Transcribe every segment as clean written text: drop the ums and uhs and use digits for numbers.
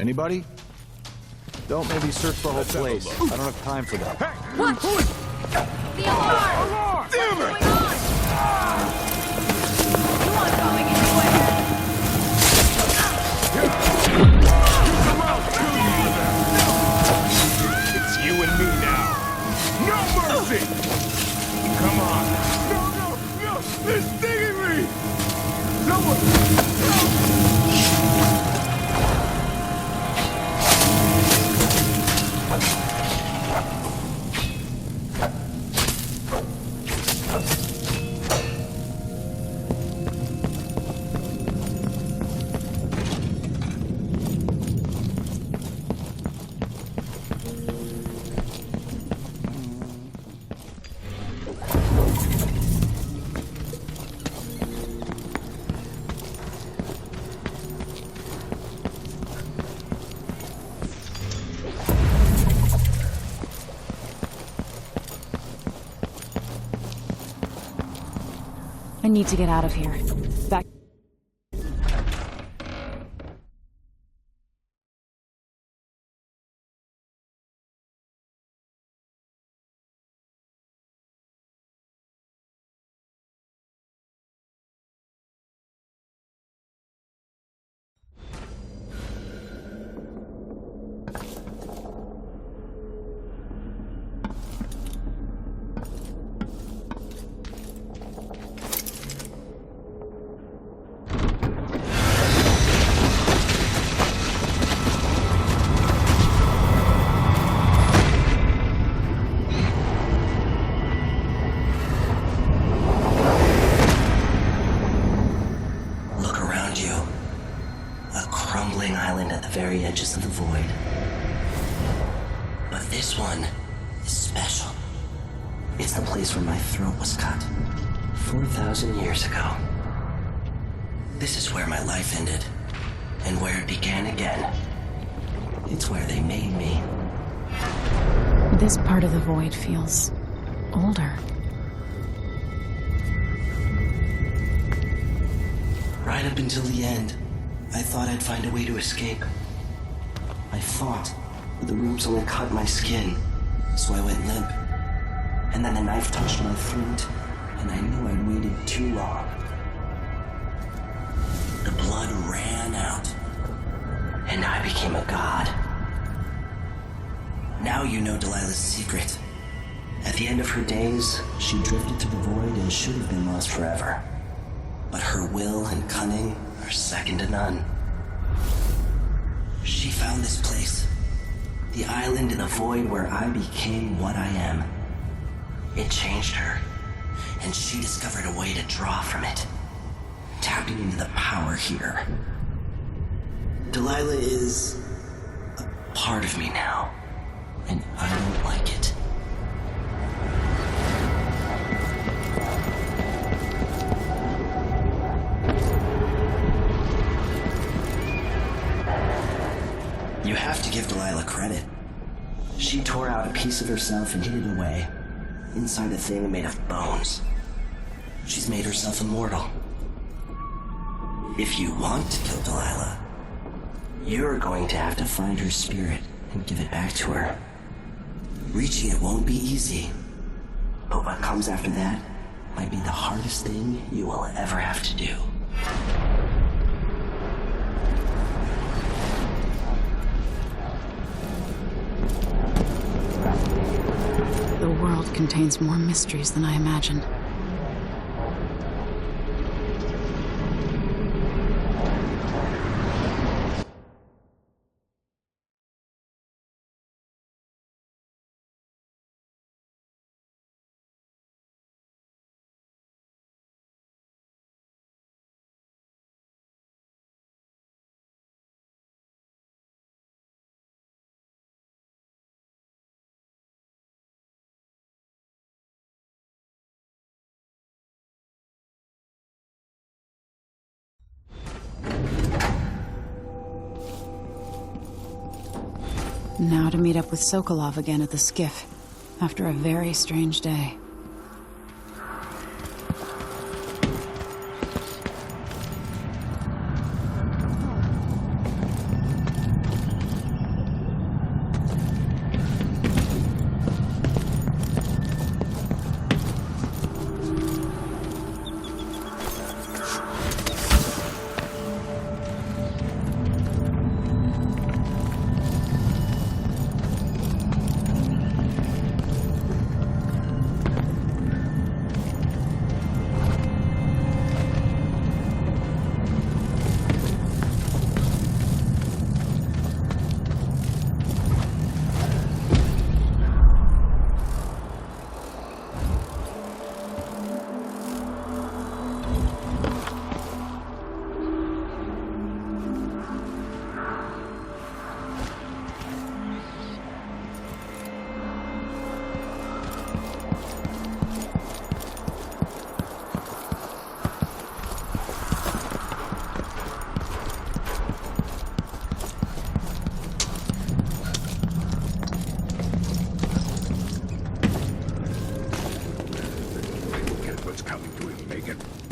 Anybody? Don't maybe search the whole place. I don't have time for that. Hey! What? The alarm! Alarm! Damn it! What's going on? You aren't going anywhere. Come out, it's you and me now. No mercy! Come on. No! They're stinging me! Someone! I need to get out of here. Back. Very edges of the void. But this one is special. It's the place where my throat was cut 4,000 years ago. This is where my life ended, and where it began again. It's where they made me. This part of the void feels older. Right up until the end, I thought I'd find a way to escape. I fought, but the ropes only cut my skin, so I went limp. And then the knife touched my throat, and I knew I'd waited too long. The blood ran out, and I became a god. Now you know Delilah's secret. At the end of her days, she drifted to the void and should have been lost forever. But her will and cunning are second to none. She found this place, the island in the void where I became what I am. It changed her, and she discovered a way to draw from it, tapping into the power here. Delilah is a part of me now, and I don't like it. You have to give Delilah credit. She tore out a piece of herself and hid it away, inside a thing made of bones. She's made herself immortal. If you want to kill Delilah, you're going to have to find her spirit and give it back to her. Reaching it won't be easy, but what comes after that might be the hardest thing you will ever have to do. The world contains more mysteries than I imagined. Now to meet up with Sokolov again at the skiff, after a very strange day.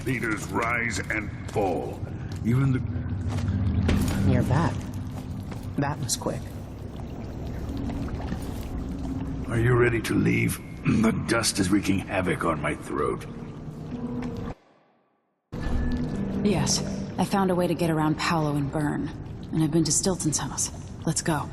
Leaders rise and fall. Even the... You're back. That was quick. Are you ready to leave? The dust is wreaking havoc on my throat. Yes, I found a way to get around Paolo and Byrne. And I've been to Stilton's house. Let's go.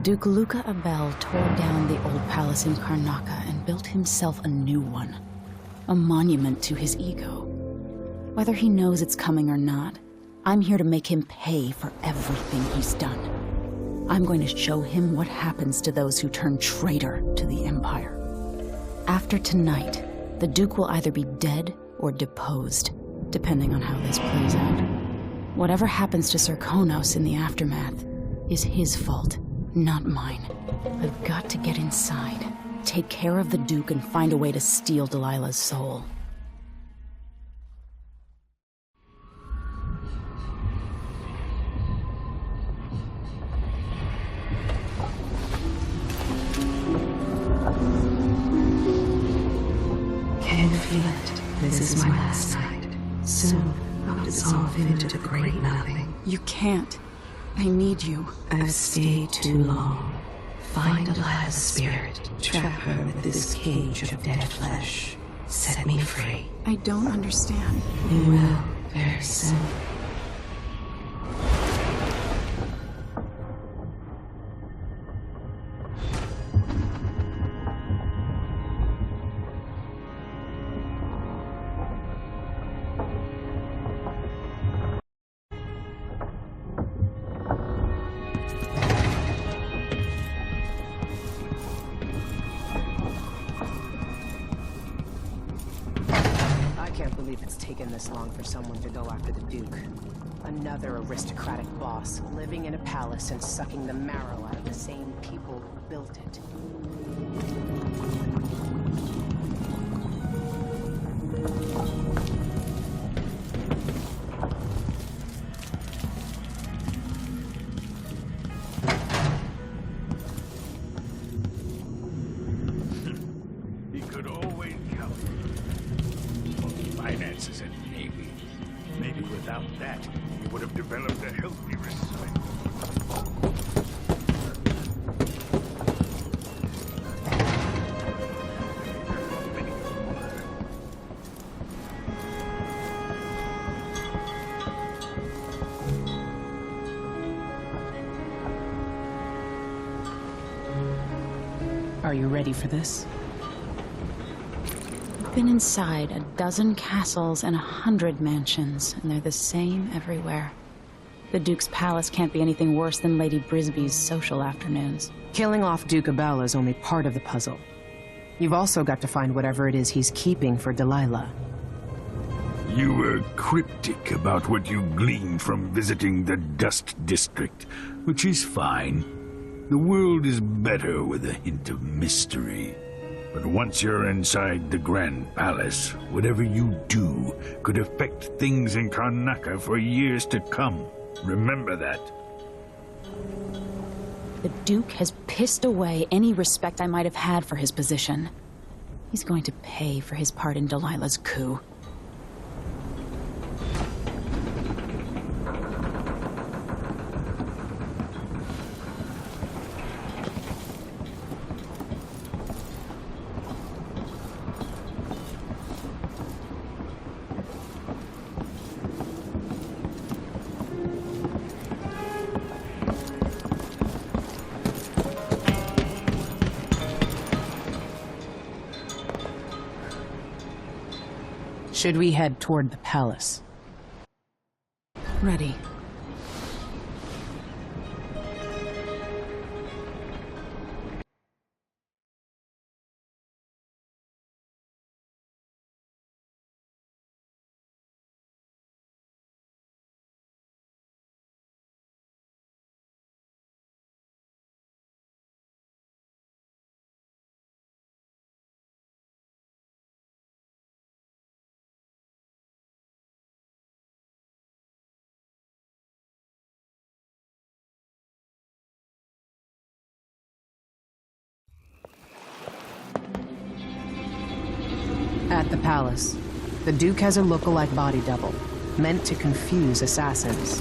Duke Luca Abel tore down the old palace in Karnaca and built himself a new one. A monument to his ego. Whether he knows it's coming or not, I'm here to make him pay for everything he's done. I'm going to show him what happens to those who turn traitor to the Empire. After tonight, the Duke will either be dead or deposed, depending on how this plays out. Whatever happens to Sir Konos in the aftermath is his fault. Not mine. I've got to get inside, take care of the Duke, and find a way to steal Delilah's soul. Can feel it. This is my last night. Soon, I'll dissolve into the great nothing. You can't. I need you. I've stayed too long. Find Delilah's spirit. Trap her with this cage of dead flesh. Set me free. I don't understand. You will, very soon. I can't believe it's taken this long for someone to go after the Duke. Another aristocratic boss, living in a palace and sucking the marrow out of the same people who built it. He could always count on finances and navy. Maybe without that, he would have developed a healthy respect. Are you ready for this? I've been inside a dozen castles and 100 mansions, and they're the same everywhere. The Duke's palace can't be anything worse than Lady Brisby's social afternoons. Killing off Duke Abel is only part of the puzzle. You've also got to find whatever it is he's keeping for Delilah. You were cryptic about what you gleaned from visiting the Dust District, which is fine. The world is better with a hint of mystery. But once you're inside the Grand Palace, whatever you do could affect things in Karnaca for years to come. Remember that. The Duke has pissed away any respect I might have had for his position. He's going to pay for his part in Delilah's coup. Should we head toward the palace? Ready. At the palace, the Duke has a look-alike body double, meant to confuse assassins.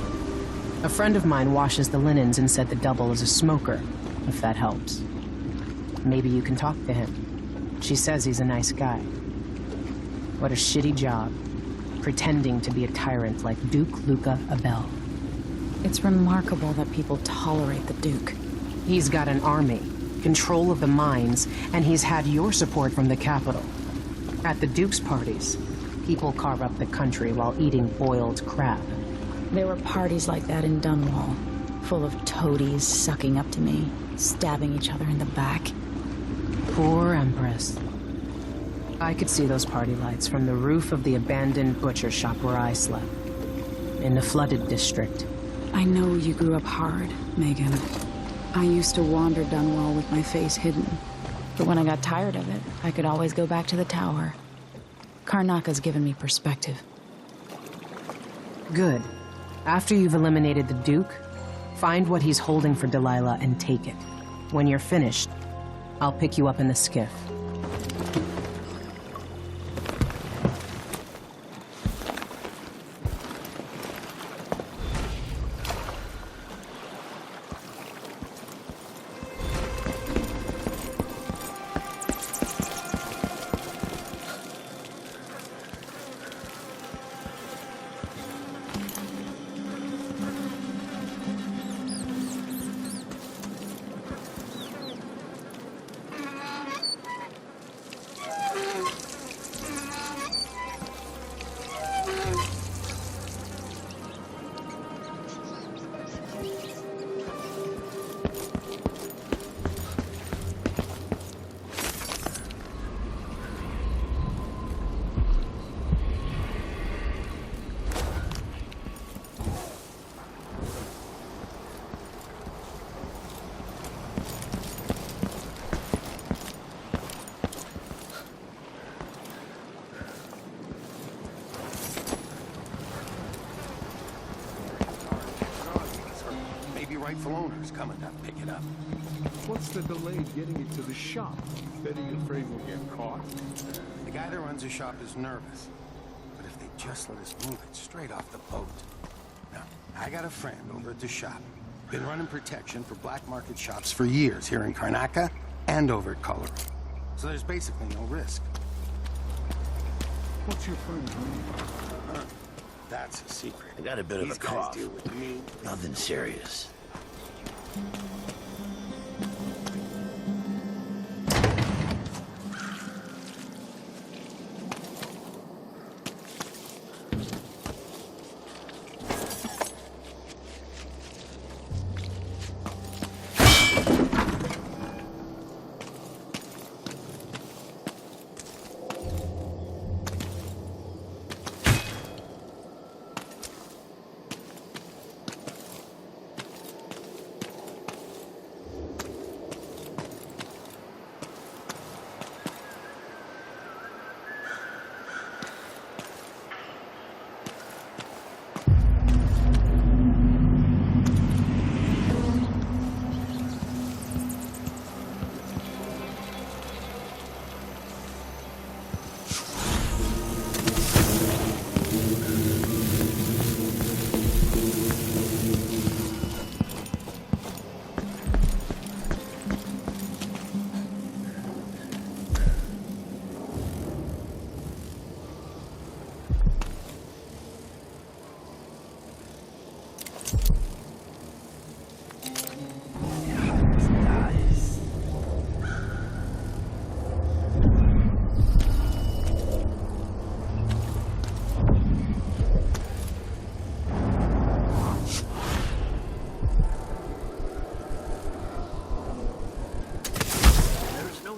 A friend of mine washes the linens and said the double is a smoker, if that helps. Maybe you can talk to him. She says he's a nice guy. What a shitty job, pretending to be a tyrant like Duke Luca Abel. It's remarkable that people tolerate the Duke. He's got an army, control of the mines, and he's had your support from the capital. At the Duke's parties, people carve up the country while eating boiled crab. There were parties like that in Dunwall, full of toadies sucking up to me, stabbing each other in the back. Poor Empress. I could see those party lights from the roof of the abandoned butcher shop where I slept, in the flooded district. I know you grew up hard, Megan. I used to wander Dunwall with my face hidden. But when I got tired of it, I could always go back to the tower. Karnaca's given me perspective. Good. After you've eliminated the Duke, find what he's holding for Delilah and take it. When you're finished, I'll pick you up in the skiff. Rightful owners coming to pick it up. What's the delay getting it to the shop? Betty afraid we'll get caught? The guy that runs the shop is nervous. But if they just let us move it straight off the boat. Now, I got a friend over at the shop. Been running protection for black market shops for years here in Karnaca and over at Colorado. So there's basically no risk. What's your friend's name? That's a secret. I got a bit of a These guys cough. deal with me. Nothing serious.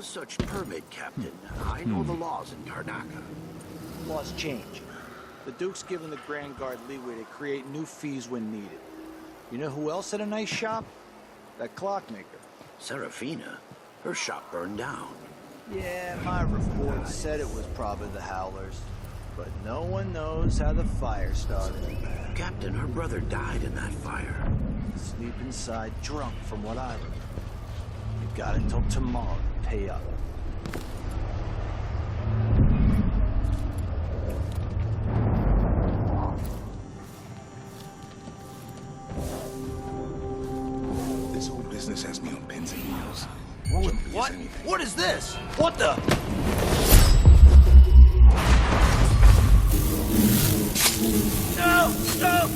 Such permit, Captain. I know the laws in Karnaca. Laws change. The Duke's given the Grand Guard leeway to create new fees when needed. You know who else had a nice shop? That clockmaker. Serafina? Her shop burned down. Yeah, my report said it was probably the Howlers. But no one knows how the fire started. Captain, her brother died in that fire. Sleep inside drunk from what I remember. You've got until tomorrow to pay up. What is this? What the? No! No!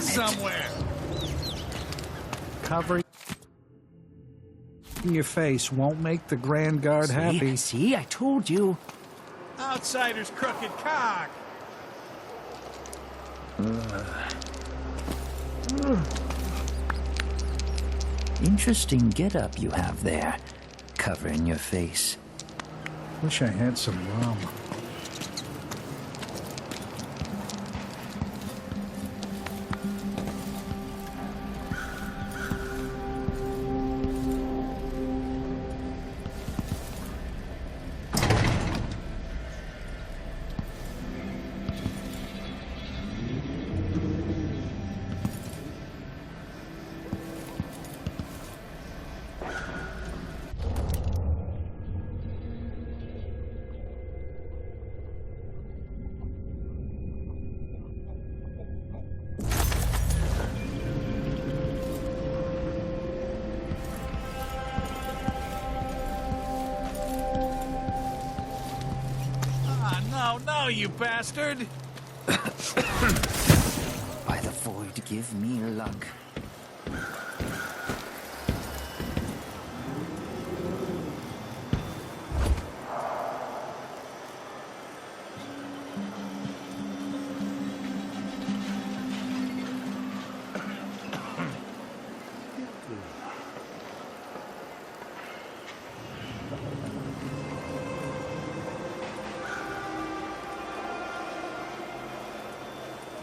Somewhere. Covering your face won't make the Grand Guard happy. See, I told you. Outsider's crooked cock. Interesting get-up you have there, covering your face. Wish I had some rum. No, you bastard! By the void, give me luck.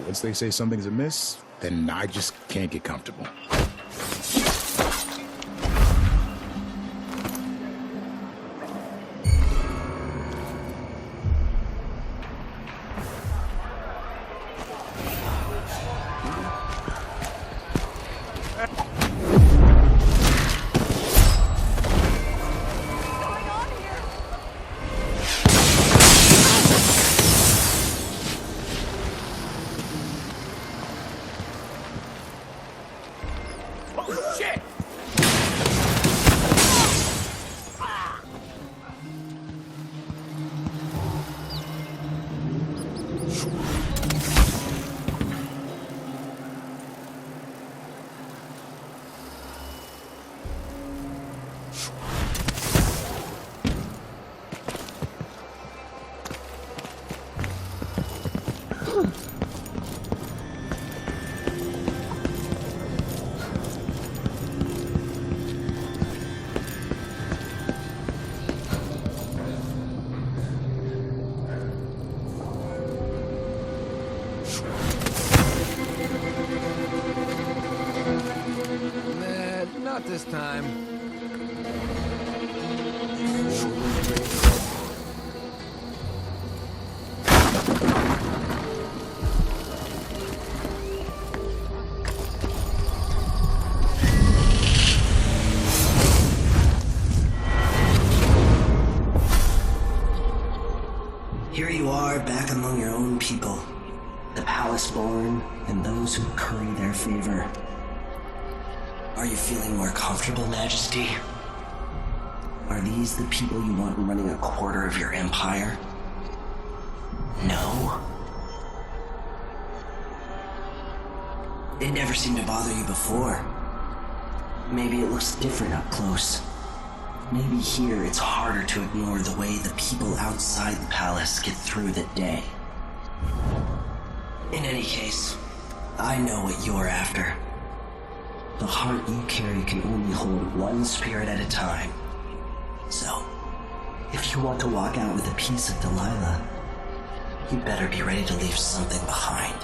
Once they say something's amiss, then I just can't get comfortable. Not this time. Here you are, back among your own people. The palace-born and those who curry their favor. Are you feeling more comfortable, Majesty? Are these the people you want running a quarter of your empire? No? It never seemed to bother you before. Maybe it looks different up close. Maybe here it's harder to ignore the way the people outside the palace get through the day. In any case, I know what you're after. The heart you carry can only hold one spirit at a time. So, if you want to walk out with a piece of Delilah, you better be ready to leave something behind.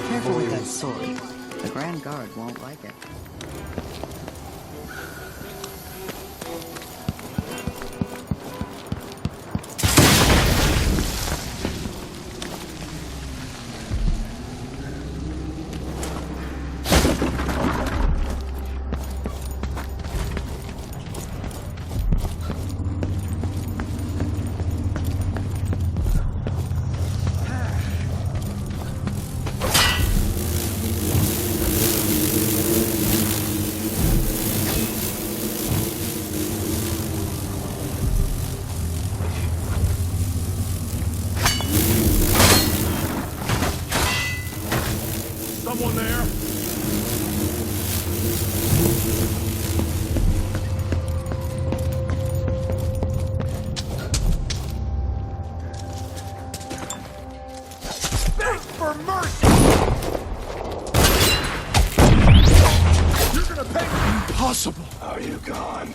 Careful with that sword. The Grand Guard won't like it. Someone there? Beg for mercy! You're gonna pay me! Impossible! Are you gone?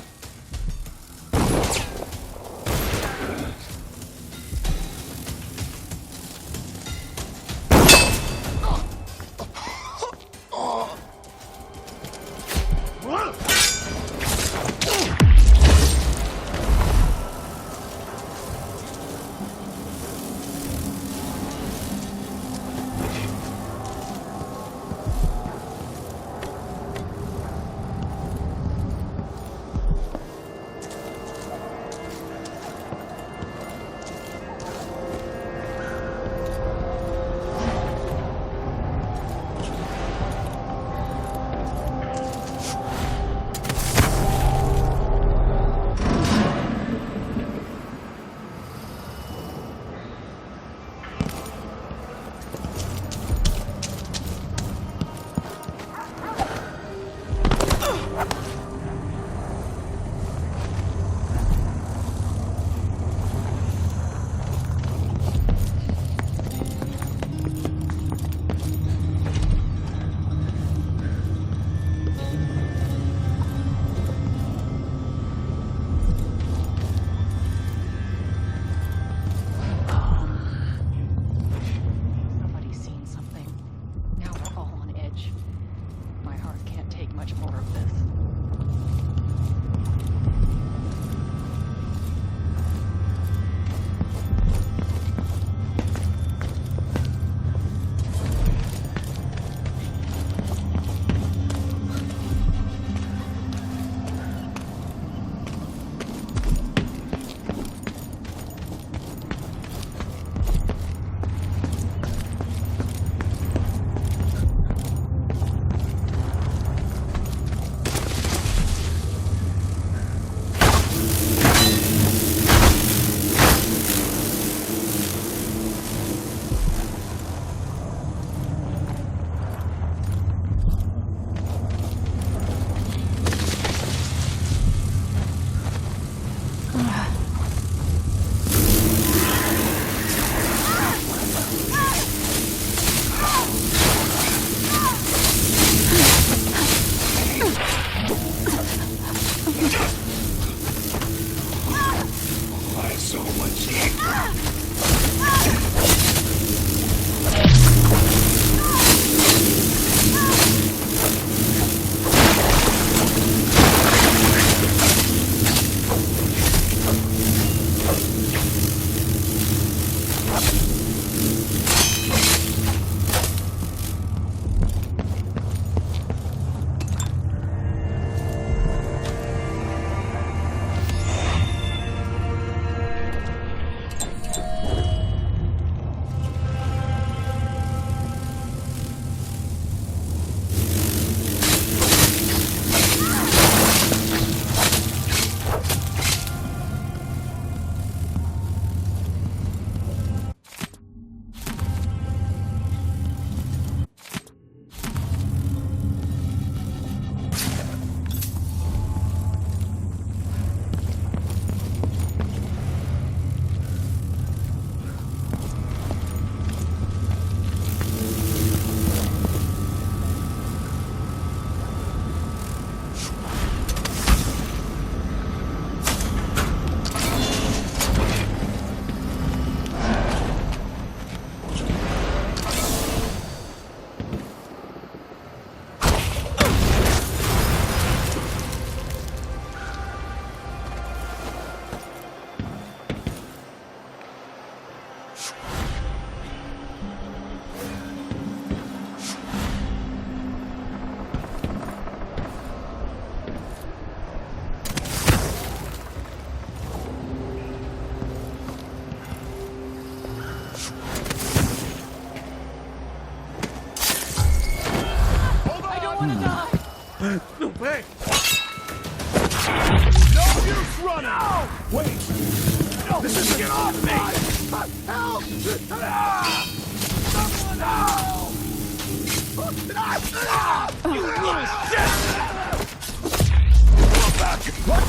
Hey! No use running! No! Wait! No! This isn't... Get off me! Help! Someone help! You little shit! Go back! What?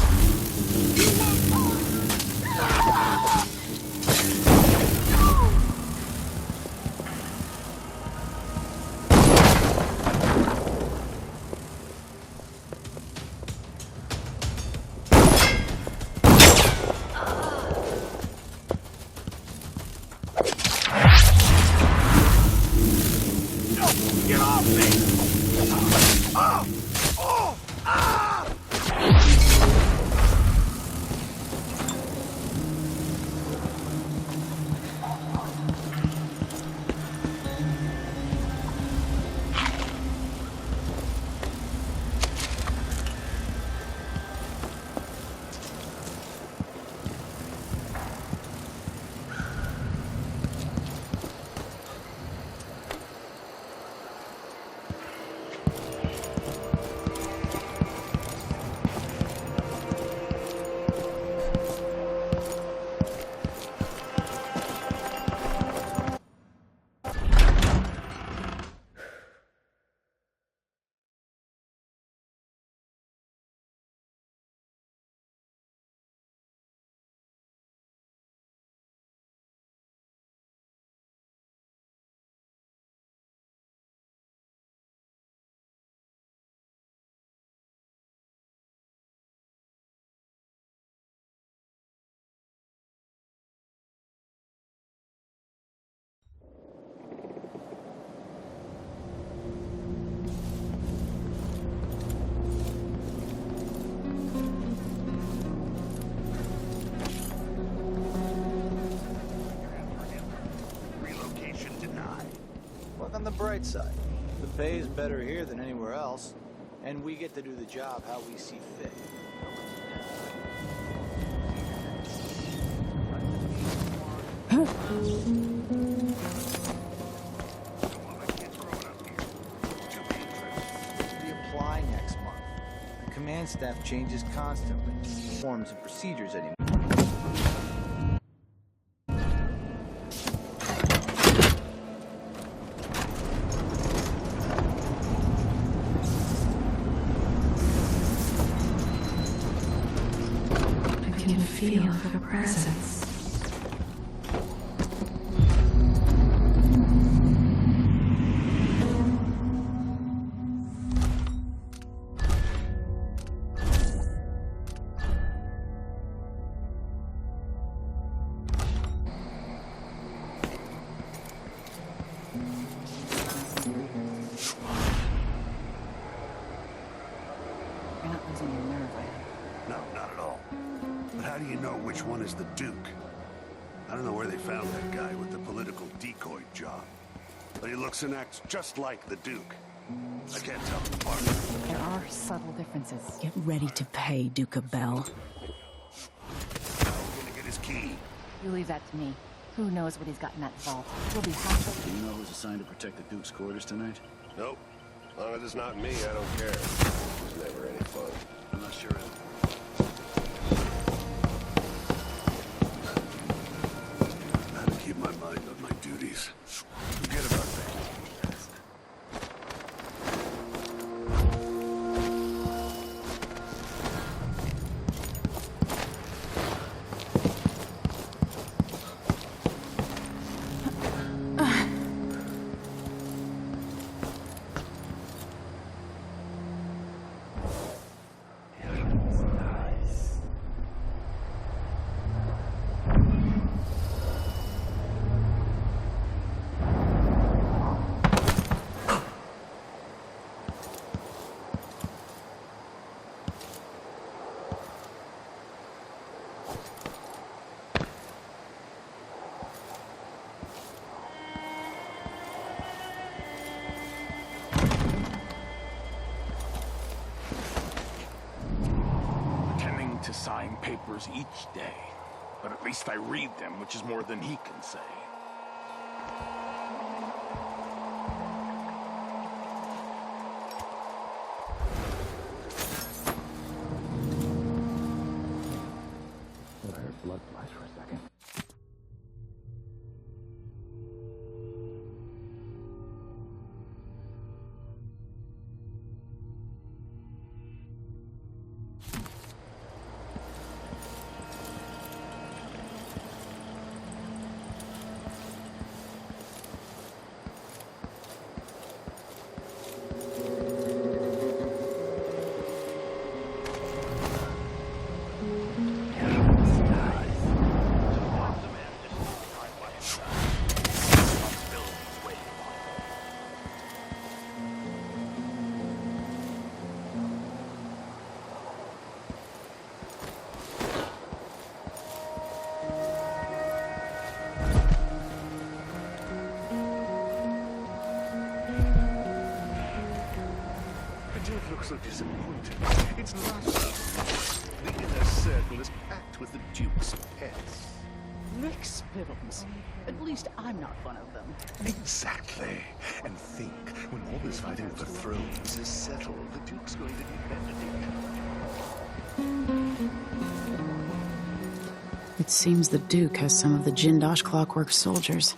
On the bright side, the pay is better here than anywhere else, and we get to do the job how we see fit. Reapply next month. The command staff changes constantly. Forms and procedures anymore. Feel her presence. You're not losing your nerve, are you? No, not at all. But how do you know which one is the Duke? I don't know where they found that guy with the political decoy job. But he looks and acts just like the Duke. I can't tell them apart. There are subtle differences. Get ready to pay, Duke of Bell. How are we gonna get his key? You leave that to me. Who knows what he's got in that vault? We'll be hassled. Do you know who's assigned to protect the Duke's quarters tonight? Nope. As long as it's not me, I don't care. It's never any fun. I'm not sure. I have to keep my mind on my duties. Forget about that. To sign papers each day, but at least I read them, which is more than he can say. blood flies for a second. So disappointed. It's not us. The inner circle is packed with the Duke's pets. Rick Spittles. At least I'm not one of them. Exactly. And think, when all this fighting for thrones is settled, the Duke's going to be Benedict. It seems the Duke has some of the Jindosh Clockwork soldiers.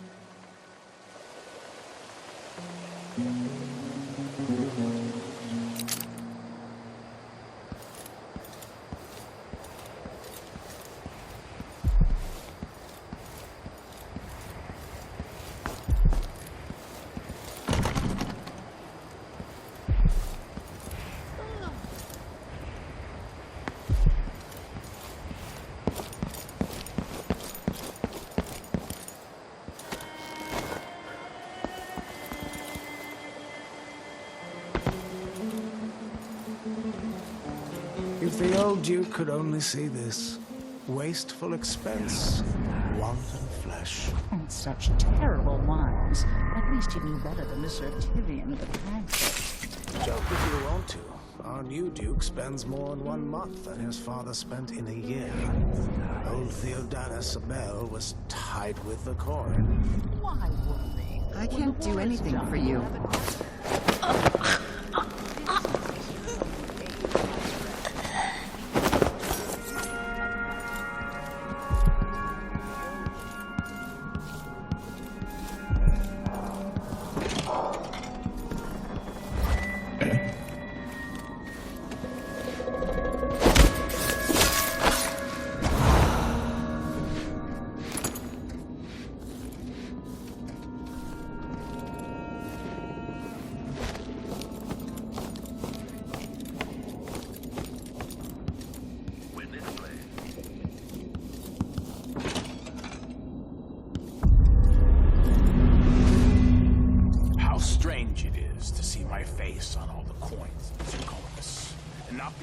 If the old Duke could only see this. Wasteful expense, wanton flesh. And such terrible wines. At least you knew better than to serve Tyrion with a pancake. Joke if you want to. Our new Duke spends more in 1 month than his father spent in a year. Old Theodanis Abel was tight with the coin. Why wouldn't they? I can't do anything for you.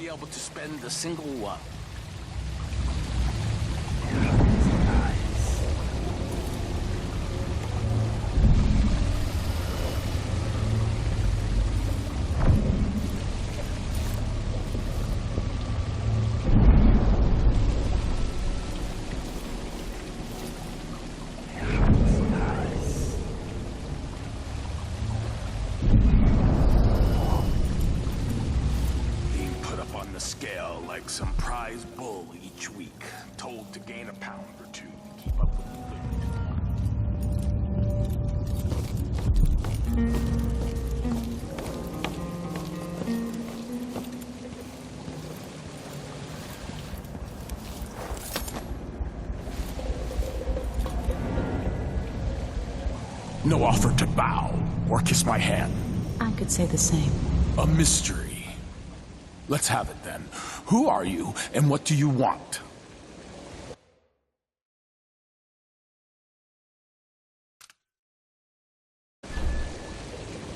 Able to spend a single one. Some prize bull each week, told to gain a pound or two to keep up with the no offer to bow or kiss my hand. I could say the same. A mystery. Let's have it then. Who are you, and what do you want?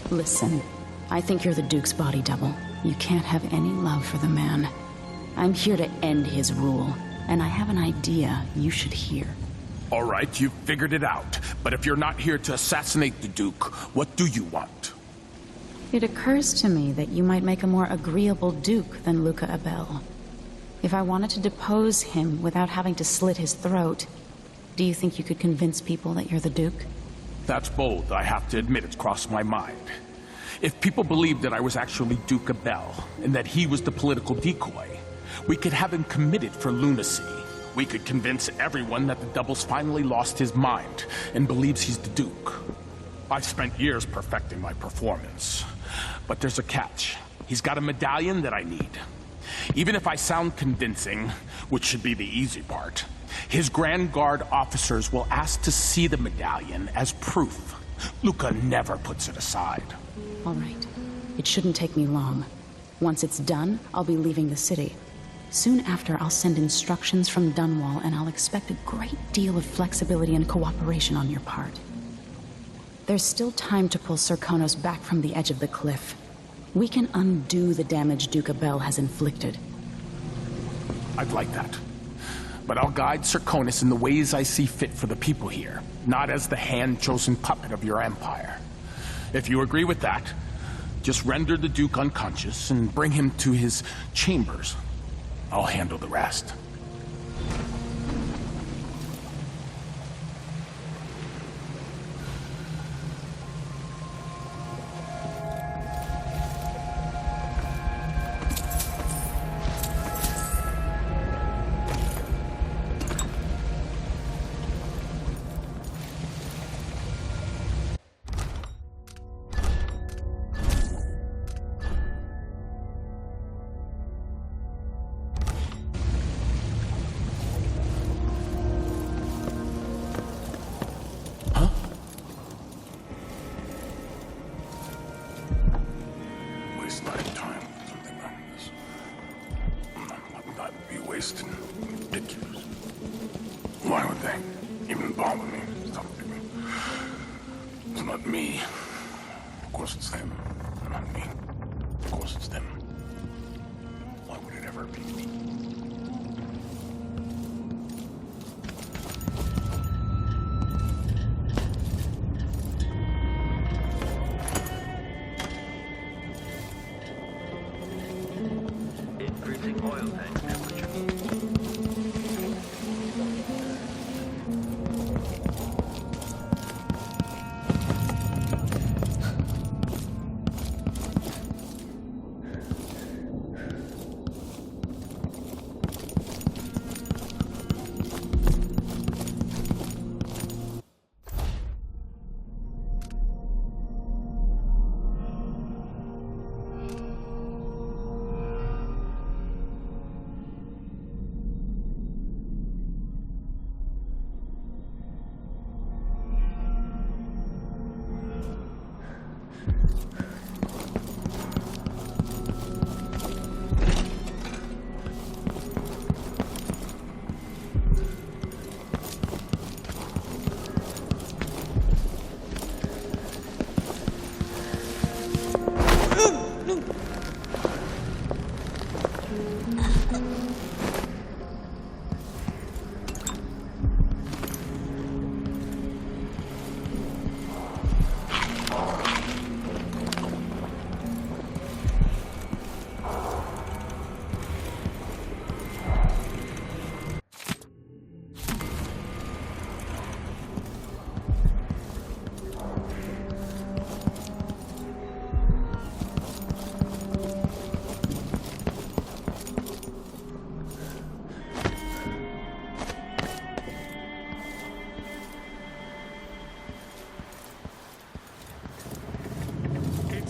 Listen, I think you're the Duke's body double. You can't have any love for the man. I'm here to end his rule, and I have an idea you should hear. All right, you've figured it out. But if you're not here to assassinate the Duke, what do you want? It occurs to me that you might make a more agreeable Duke than Luca Abel. If I wanted to depose him without having to slit his throat, do you think you could convince people that you're the Duke? That's bold. I have to admit it's crossed my mind. If people believed that I was actually Duke Abel, and that he was the political decoy, we could have him committed for lunacy. We could convince everyone that the Double's finally lost his mind and believes he's the Duke. I've spent years perfecting my performance. But there's a catch. He's got a medallion that I need. Even if I sound convincing, which should be the easy part, his Grand Guard officers will ask to see the medallion as proof. Luca never puts it aside. All right. It shouldn't take me long. Once it's done, I'll be leaving the city. Soon after, I'll send instructions from Dunwall, and I'll expect a great deal of flexibility and cooperation on your part. There's still time to pull Serkonos back from the edge of the cliff. We can undo the damage Duke Abel has inflicted. I'd like that. But I'll guide Serkonos in the ways I see fit for the people here, not as the hand-chosen puppet of your empire. If you agree with that, just render the Duke unconscious and bring him to his chambers. I'll handle the rest.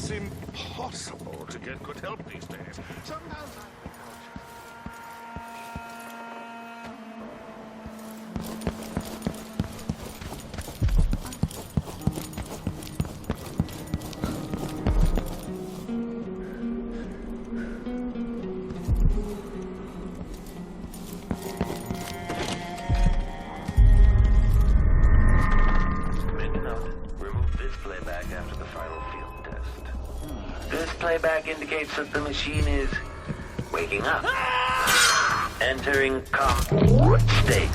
Impossible to get good help these days. Sometimes playback indicates that the machine is waking up, entering state.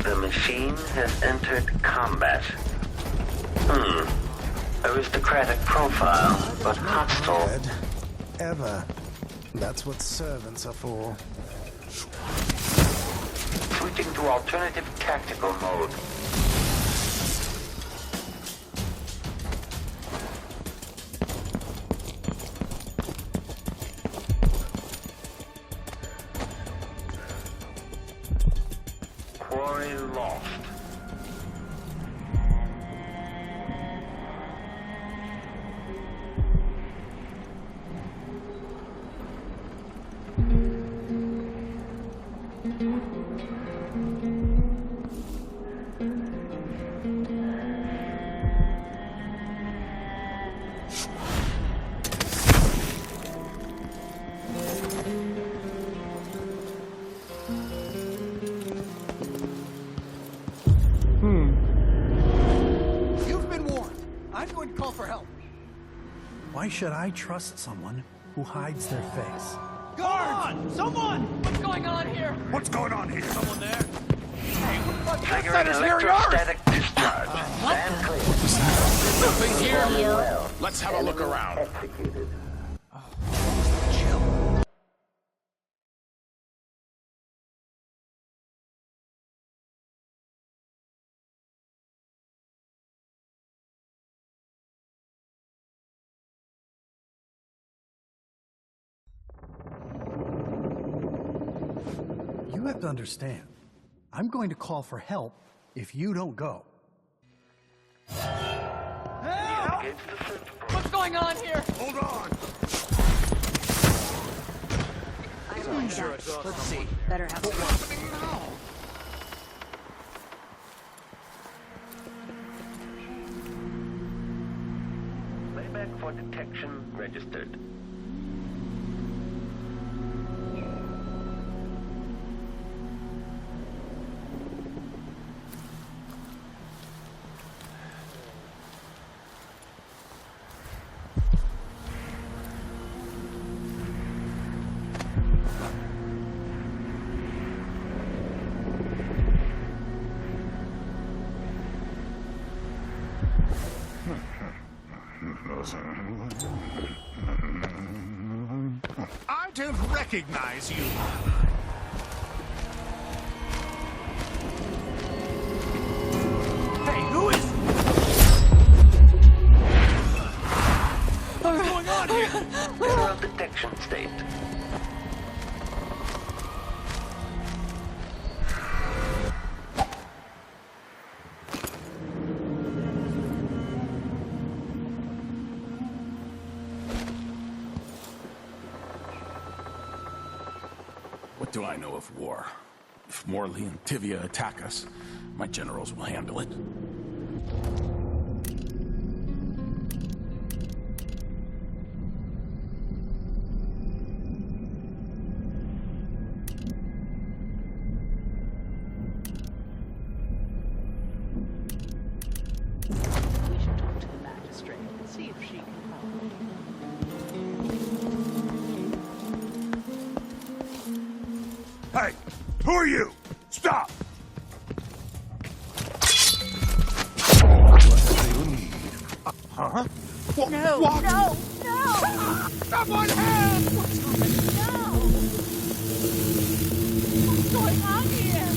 The machine has entered combat. Aristocratic profile, but hostile. Ever. That's what servants are for. Switching to alternative tactical mode. Quarry lost. You've been warned. I'm going to call for help. Why should I trust someone who hides their face? Guard! Someone! What's going on here? What's going on here? Someone there? Hey, what the Trigger fuck an is near yours? electrostatic discharge. Stand clear. Something here? Let's have a look around. Executed. You have to understand. I'm going to call for help if you don't go. Help! What's going on here? Hold on! Let's see. Better have What's happening now? Playback for detection registered. I don't recognize you. Hey, who is... What's going on here? Error of detection state. What do I know of war? If Morley and Tivia attack us, my generals will handle it. We should talk to the magistrate and see if she can help. Hey, who are you? Stop! Huh? No, What? no, no! Someone help! What's happening now? What's going on here?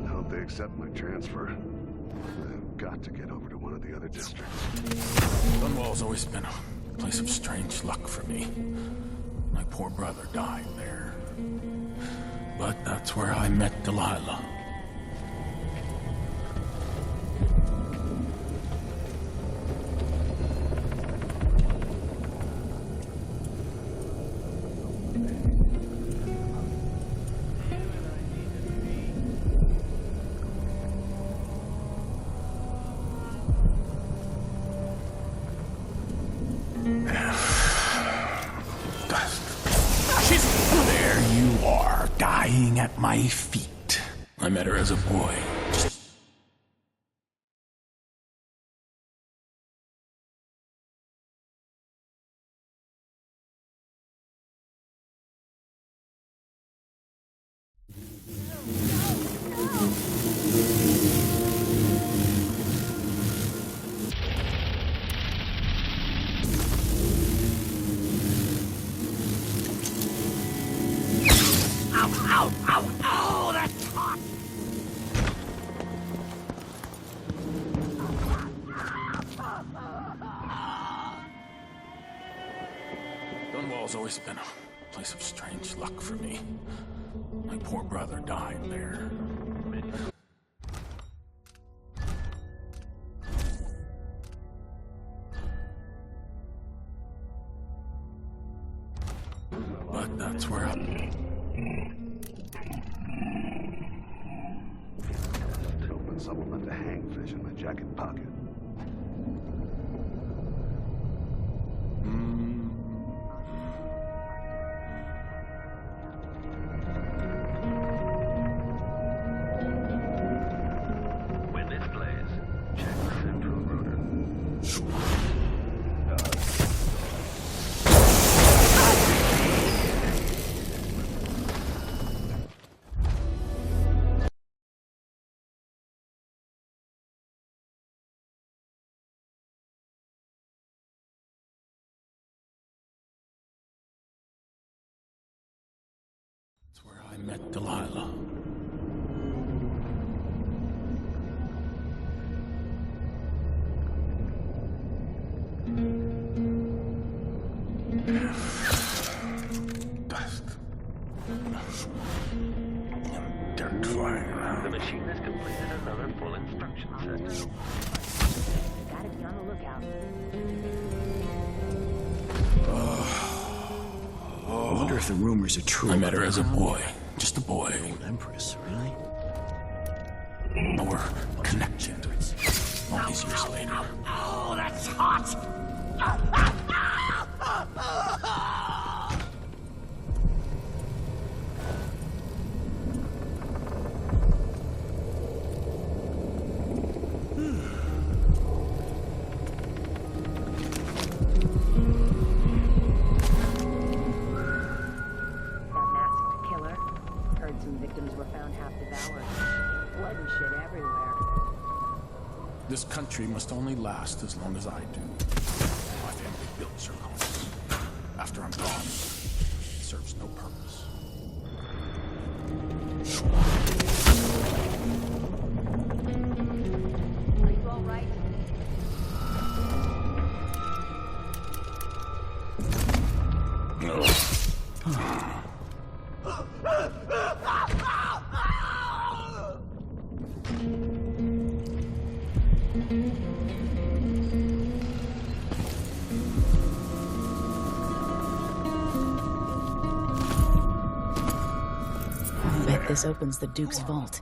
Hope they accept my transfer. I've got to get over to one of the other districts. Dunwall's always been a place of strange luck for me. My poor brother died there. But that's where I met Delilah. at my feet. I met her as a boy. Dunwall's always been a place of strange luck for me. My poor brother died there. But that's where I'm... Open supplement to hangfish in my jacket pocket. When this plays, check the central router. That's where I met Delilah. Dust. Dirt flying around. The machine has completed another full instruction set. Gotta be on the lookout. I wonder if the rumors are true. I met her as a boy. Just a boy. Old Empress, really? But we're connected all these years later. Oh, that's hot! Victims were found half devoured. Blood and shit everywhere. This country must only last as long as I do. My family built circles. After I'm gone, it serves no purpose. Are you all right? No. I bet this opens the Duke's vault.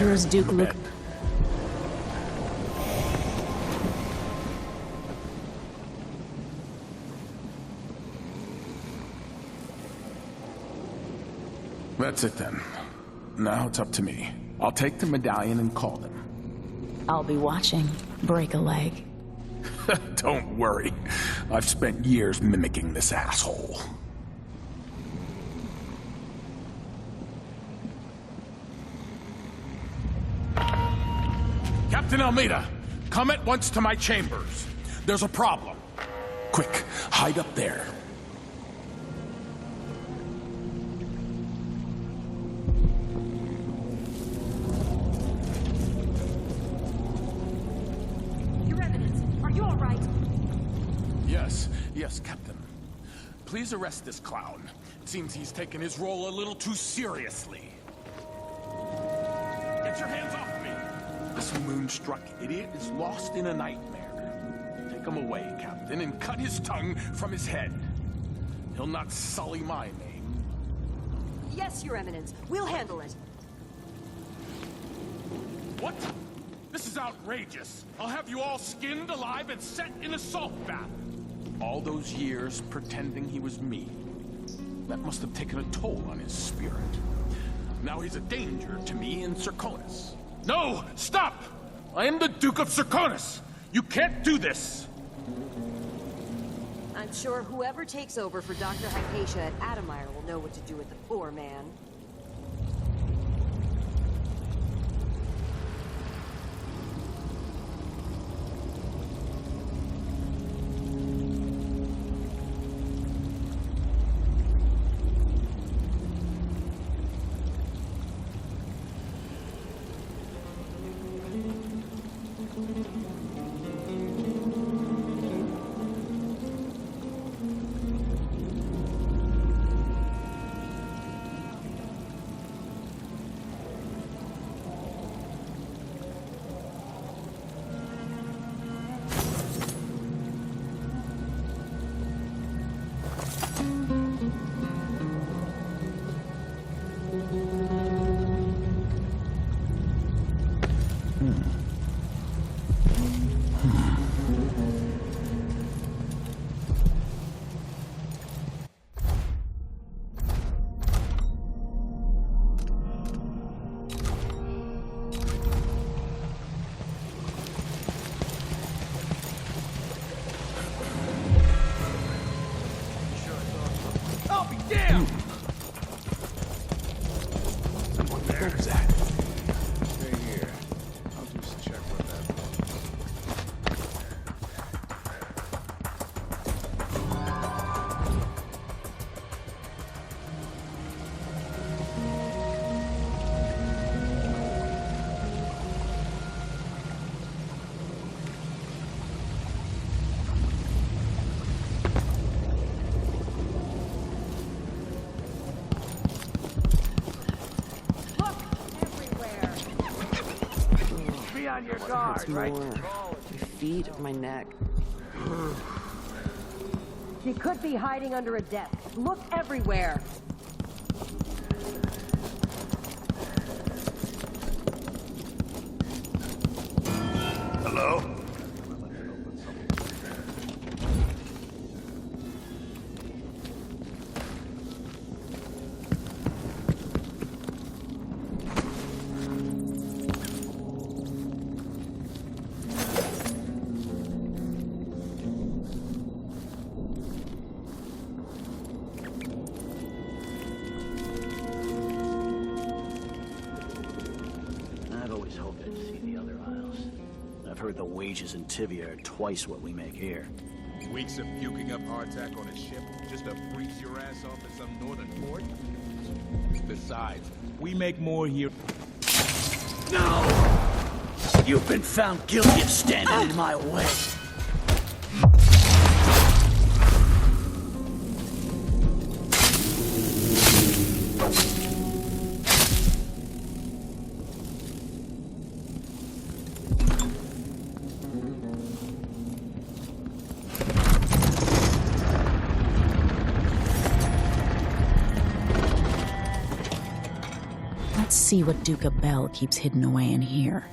Emperor's Duke look... That's it then. Now it's up to me. I'll take the medallion and call them. I'll be watching. Break a leg. Don't worry. I've spent years mimicking this asshole. Captain Almeida, come at once to my chambers. There's a problem. Quick, hide up there. Yes, Captain. Please arrest this clown. It seems he's taken his role a little too seriously. Get your hands off me! This moonstruck idiot is lost in a nightmare. Take him away, Captain, and cut his tongue from his head. He'll not sully my name. Yes, Your Eminence. We'll handle it. What? This is outrageous. I'll have you all skinned alive and set in a salt bath. All those years pretending he was me. That must have taken a toll on his spirit. Now he's a danger to me and Serkonis. No! Stop! I am the Duke of Serkonis! You can't do this! I'm sure whoever takes over for Dr. Hypatia at Adamire will know what to do with the poor man. On your guard, right? Your feet, my neck. She could be hiding under a desk. Look everywhere. Hello? The wages in Tivia are twice what we make here. Weeks of puking up hardtack on a ship just to freeze your ass off at some northern port? Besides, we make more here. No! You've been found guilty of standing in my way. see what Duke Abel keeps hidden away in here.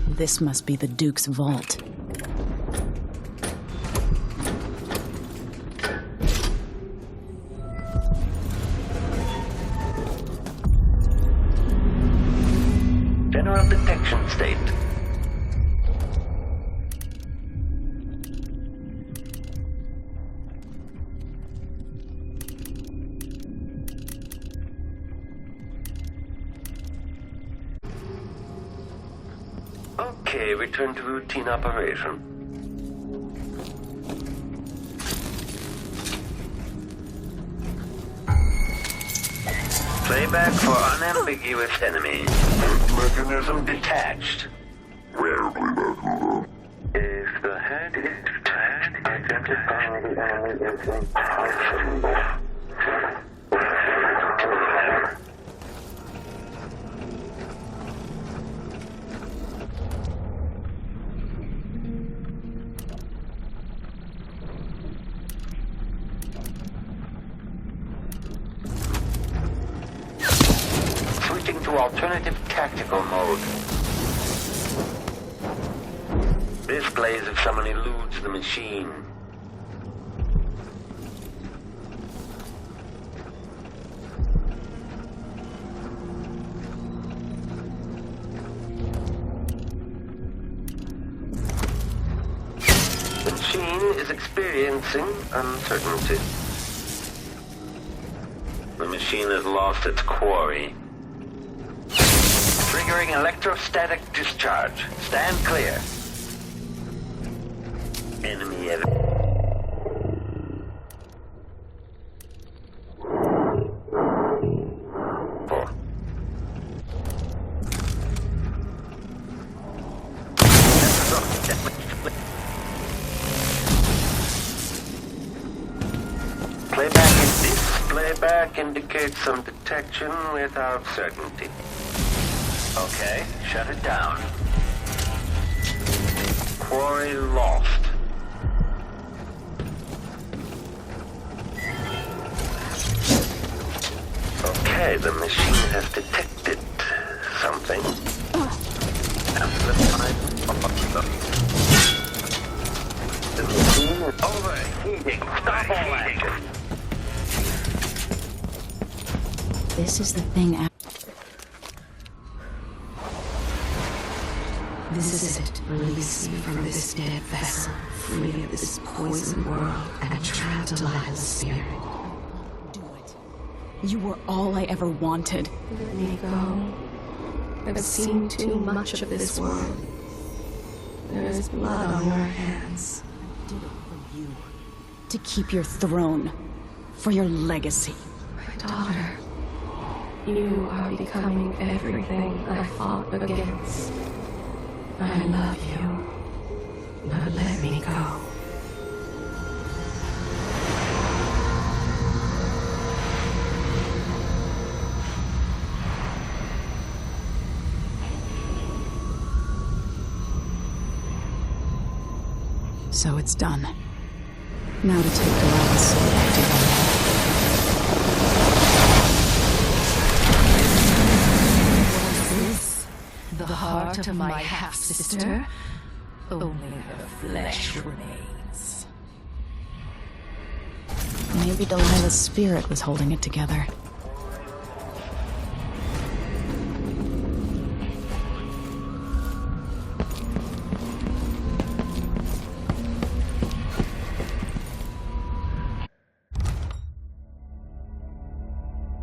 This must be the Duke's vault. General detection state. Okay, return to routine operation. Playback for unambiguous enemy. Mechanism detached. If the head is detached, identify the enemy as impossible. Switching to alternative tactical mode. This plays if someone eludes the machine. The machine is experiencing uncertainty. The machine has lost its quarry. Triggering electrostatic discharge. Stand clear. Enemy evidence. Playback indicates some detection without certainty. Okay, shut it down. Quarry lost. Okay, the machine has detected something. Amplified. The machine is overheating. Stop all that. This is the thing. This is it. Release me from this dead vessel, free of this poison world, and trap Delilah's spirit. You were all I ever wanted. Let me go. I've seen too much of this world. There is blood on your hands. I did it for you. To keep your throne. For your legacy. My daughter. You are becoming everything I fought against. I love you. Now let me go. So it's done. Now to take Delilah's soul back to Dunwall. The heart of my half-sister? Only her flesh remains. Maybe Delilah's spirit was holding it together.